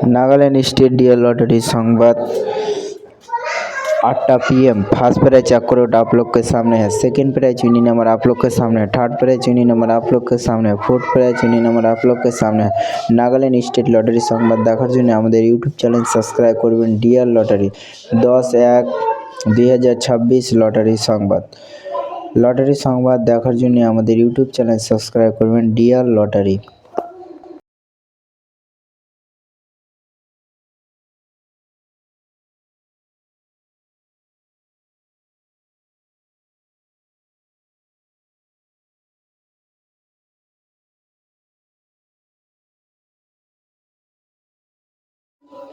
Nagaland state dear lottery संवाद 8टा PM। First prize चक्रोट आप लोग के सामने है। सेकंड प्राइज विनिंग नंबर आप लोग के सामने है। थर्ड प्राइज विनिंग नंबर आप लोग के सामने है। फोर्थ प्राइज विनिंग नंबर आप लोग के सामने है। नागालैंड स्टेट लॉटरी संवाद देखार जोन्नो आमादेर यूट्यूब चैनल सबस्क्राइब करबेन। डियर लॉटरी 10/1/2026 लॉटरी संवाद देखार जोन्नो आमादेर यूट्यूब चैनल सबस्क्राइब करबेन। Dear lottery.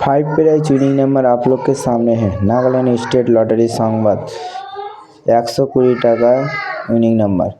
Five prize winning number आप लोग के सामने है। नागालैंड स्टेट लॉटरी संवाद 120 टाका विनिंग नंबर।